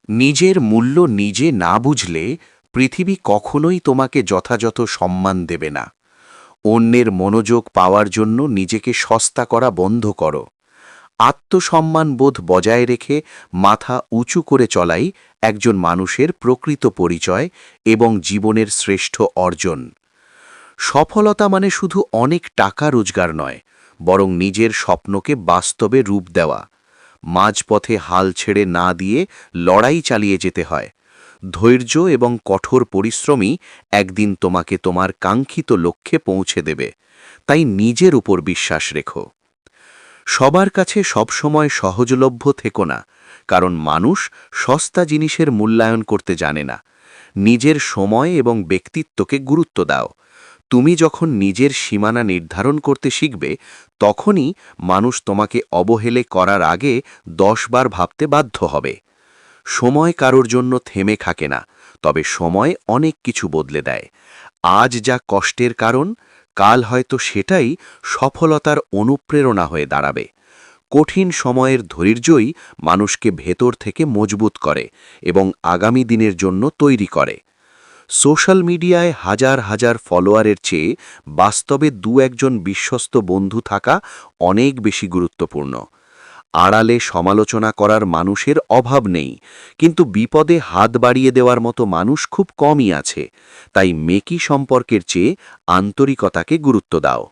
নিজের মূল্য নিজে না বুঝলে পৃথিবী কখনোই তোমাকে যথাযথ সম্মান দেবে না। অন্যের মনোযোগ পাওয়ার জন্য নিজেকে সস্তা করা বন্ধ করো। আত্মসম্মানবোধ বজায় রেখে মাথা উঁচু করে চলাই একজন মানুষের প্রকৃত পরিচয় এবং জীবনের শ্রেষ্ঠ অর্জন। সফলতা মানে শুধু অনেক টাকা রোজগার নয়, বরং নিজের স্বপ্নকে বাস্তবে রূপ দেওয়া। মাঝপথে হাল ছেড়ে না দিয়ে লড়াই চালিয়ে যেতে হয়। ধৈর্য এবং কঠোর পরিশ্রমই একদিন তোমাকে তোমার কাঙ্ক্ষিত লক্ষ্যে পৌঁছে দেবে। তাই নিজের উপর বিশ্বাস রেখো। সবার কাছে সবসময় সহজলভ্য থেকো না, কারণ মানুষ সস্তা জিনিসের মূল্যায়ন করতে জানে না। নিজের সময় এবং ব্যক্তিত্বকে গুরুত্ব দাও। তুমি যখন নিজের সীমানা নির্ধারণ করতে শিখবে, তখনই মানুষ তোমাকে অবহেলে করার আগে 10 বার ভাবতে বাধ্য হবে। সময় কারোর জন্য থেমে থাকে না, তবে সময় অনেক কিছু বদলে দেয়। আজ যা কষ্টের কারণ, কাল হয়তো সেটাই সফলতার অনুপ্রেরণা হয়ে দাঁড়াবে। কঠিন সময়ের ধৈর্যই মানুষকে ভেতর থেকে মজবুত করে এবং আগামী দিনের জন্য তৈরি করে। সোশ্যাল মিডিয়ায় হাজার হাজার ফলোয়ারের চেয়ে বাস্তবে একজন বিশ্বস্ত বন্ধু থাকা অনেক বেশি গুরুত্বপূর্ণ। আড়ালে সমালোচনা করার মানুষের অভাব নেই, কিন্তু বিপদে হাত বাড়িয়ে দেওয়ার মতো মানুষ খুব কমই আছে। তাই মেকি সম্পর্কের চেয়ে আন্তরিকতাকে গুরুত্ব দাও।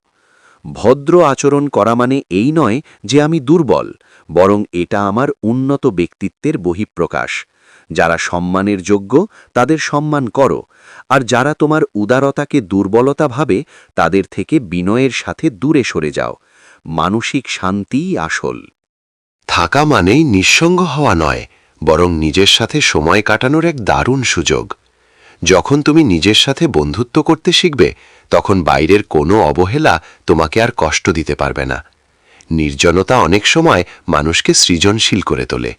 ভদ্র আচরণ করা মানে এই নয় যে আমি দুর্বল, বরং এটা আমার উন্নত ব্যক্তিত্বের বহিঃপ্রকাশ। যারা সম্মানের যোগ্য তাদের সম্মান করো, আর যারা তোমার উদারতাকে দুর্বলতা ভাবে তাদের থেকে বিনয়ের সাথে দূরে সরে যাও। মানসিক শান্তিই আসল। থাকা মানেই নিঃসঙ্গ হওয়া নয়, বরং নিজের সাথে সময় কাটানোর এক দারুণ সুযোগ। যখন তুমি নিজের সাথে বন্ধুত্ব করতে শিখবে, তখন বাইরের কোনো অবহেলা তোমাকে আর কষ্ট দিতে পারবে না। নির্জনতা অনেক সময় মানুষকে সৃজনশীল করে তোলে।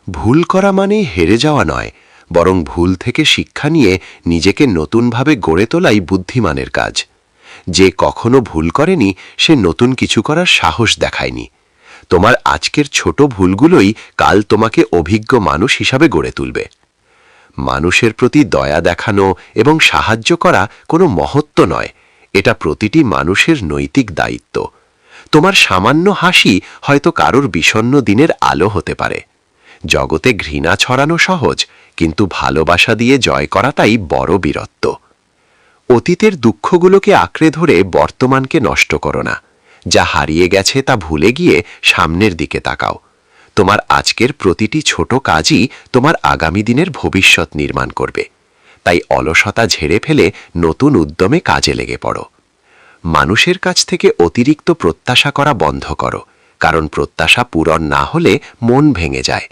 ভুল করা মানেই হেরে যাওয়া নয়, বরং ভুল থেকে শিক্ষা নিয়ে নিজেকে নতুনভাবে গড়ে তোলাই বুদ্ধিমানের কাজ। যে কখনো ভুল করেনি সে নতুন কিছু করার সাহস দেখায়নি। তোমার আজকের ছোট ভুলগুলোই কাল তোমাকে অভিজ্ঞ মানুষ হিসাবে গড়ে তুলবে। মানুষের প্রতি দয়া দেখানো এবং সাহায্য করা কোনো মহত্ব নয়, এটা প্রতিটি মানুষের নৈতিক দায়িত্ব। তোমার সামান্য হাসি হয়তো কারোর বিষণ্ণ দিনের আলো হতে পারে। জগতে ঘৃণা ছড়ানো সহজ, কিন্তু ভালোবাসা দিয়ে জয় করাটাই বড় বীরত্ব। অতীতের দুঃখগুলোকে আঁকড়ে ধরে বর্তমানকে নষ্ট করো না। যা হারিয়ে গেছে তা ভুলে গিয়ে সামনের দিকে তাকাও। তোমার আজকের প্রতিটি ছোট কাজই তোমার আগামী দিনের ভবিষ্যৎ নির্মাণ করবে। তাই অলসতা ঝেড়ে ফেলে নতুন উদ্যমে কাজে লেগে পড়ো। মানুষের কাছ থেকে অতিরিক্ত প্রত্যাশা করা বন্ধ করো, কারণ প্রত্যাশা পূরণ না হলে মন ভেঙে যায়।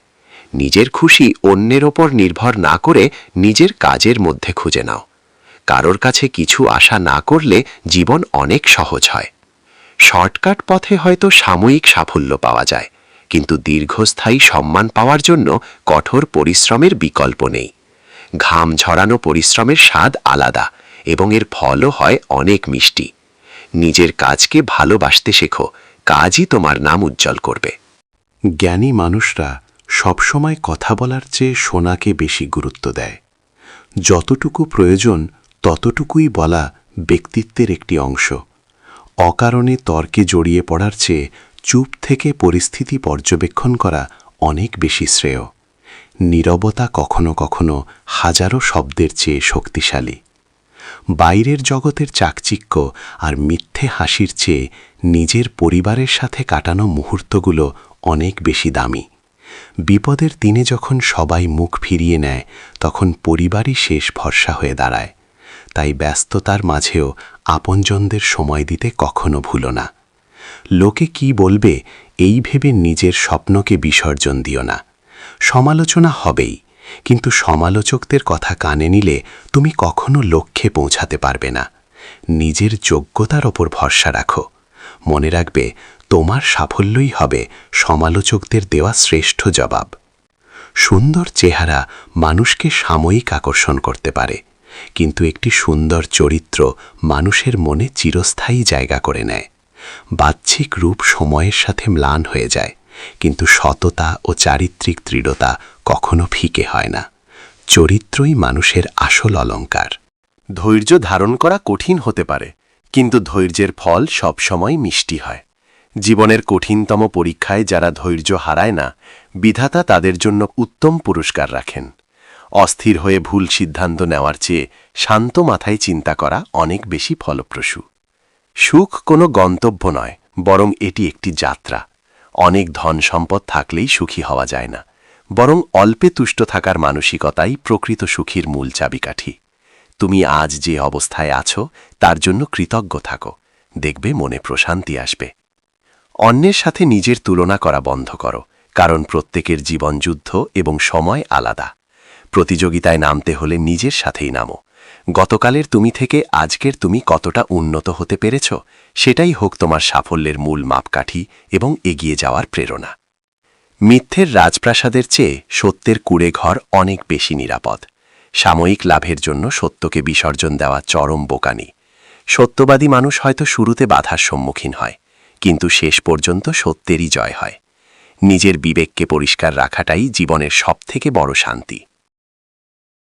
নিজের খুশি অন্যের ওপর নির্ভর না করে নিজের কাজের মধ্যে খুঁজে নাও। কারোর কাছে কিছু আশা না করলে জীবন অনেক সহজ হয়। শর্টকাট পথে হয়তো সাময়িক সাফল্য পাওয়া যায়, কিন্তু দীর্ঘস্থায়ী সম্মান পাওয়ার জন্য কঠোর পরিশ্রমের বিকল্প নেই। ঘাম ঝরানো পরিশ্রমের স্বাদ আলাদা এবং এর ফলও হয় অনেক মিষ্টি। নিজের কাজকে ভালোবাসতে শেখো, কাজই তোমার নাম উজ্জ্বল করবে। জ্ঞানী মানুষরা সবসময় কথা বলার চেয়ে শোনাকে বেশি গুরুত্ব দেয়। যতটুকু প্রয়োজন ততটুকুই বলা ব্যক্তিত্বের একটি অংশ। অকারণে তর্কে জড়িয়ে পড়ার চেয়ে চুপ থেকে পরিস্থিতি পর্যবেক্ষণ করা অনেক বেশি শ্রেয়। নীরবতা কখনো কখনো হাজারো শব্দের চেয়ে শক্তিশালী। বাইরের জগতের চাকচিক্য আর মিথ্যে হাসির চেয়ে নিজের পরিবারের সাথে কাটানো মুহূর্তগুলো অনেক বেশি দামি। বিপদের দিনে যখন সবাই মুখ ফিরিয়ে নেয়, তখন পরিবারই শেষ ভরসা হয়ে দাঁড়ায়। তাই ব্যস্ততার মাঝেও আপনজনদের সময় দিতে কখনো ভুলো না। লোকে কি বলবে এই ভেবে নিজের স্বপ্নকে বিসর্জন দিও না। সমালোচনা হবেই, কিন্তু সমালোচকদের কথা কানে নিলে তুমি কখনো লক্ষ্যে পৌঁছাতে পারবে না। নিজের যোগ্যতার ওপর ভরসা রাখো। মনে রাখবে, তোমার সাফল্যই হবে সমালোচকদের দেওয়া শ্রেষ্ঠ জবাব। সুন্দর চেহারা মানুষকে সাময়িক আকর্ষণ করতে পারে, কিন্তু একটি সুন্দর চরিত্র মানুষের মনে চিরস্থায়ী জায়গা করে নেয়। বাহ্যিক রূপ সময়ের সাথে ম্লান হয়ে যায়, কিন্তু সততা ও চারিত্রিক দৃঢ়তা কখনো ফিকে হয় না। চরিত্রই মানুষের আসল অলংকার। ধৈর্য ধারণ করা কঠিন হতে পারে, কিন্তু ধৈর্যের ফল সবসময় মিষ্টি হয়। জীবনের কঠিনতম পরীক্ষায় যারা ধৈর্য হারায় না, বিধাতা তাদের জন্য উত্তম পুরস্কার রাখেন। অস্থির হয়ে ভুল সিদ্ধান্ত নেওয়ার চেয়ে শান্ত মাথায় চিন্তা করা অনেক বেশি ফলপ্রসূ। সুখ কোনো গন্তব্য নয়, বরং এটি একটি যাত্রা। অনেক ধন সম্পদ থাকলেই সুখী হওয়া যায় না, বরং অল্পে তুষ্ট থাকার মানসিকতাই প্রকৃত সুখীর মূল চাবিকাঠি। তুমি আজ যে অবস্থায় আছো তার জন্য কৃতজ্ঞ থাকো, দেখবে মনে প্রশান্তি আসবে। অন্যের সাথে নিজের তুলনা করা বন্ধ করো, কারণ প্রত্যেকের জীবন যুদ্ধ এবং সময় আলাদা। প্রতিযোগিতায় নামতে হলে নিজের সাথেই নামো। গতকালের তুমি থেকে আজকের তুমি কতটা উন্নত হতে পেরেছ, সেটাই হোক তোমার সাফল্যের মূল মাপকাঠি এবং এগিয়ে যাওয়ার প্রেরণা। মিথ্যের রাজপ্রাসাদের চেয়ে সত্যের কুঁড়ে ঘর অনেক বেশি নিরাপদ। সাময়িক লাভের জন্য সত্যকে বিসর্জন দেওয়া চরম বোকানি। সত্যবাদী মানুষ হয়তো শুরুতে বাধার সম্মুখীন হয়, কিন্তু শেষ পর্যন্ত সত্যেরই জয় হয়। নিজের বিবেককে পরিষ্কার রাখাটাই জীবনের সবথেকে বড় শান্তি।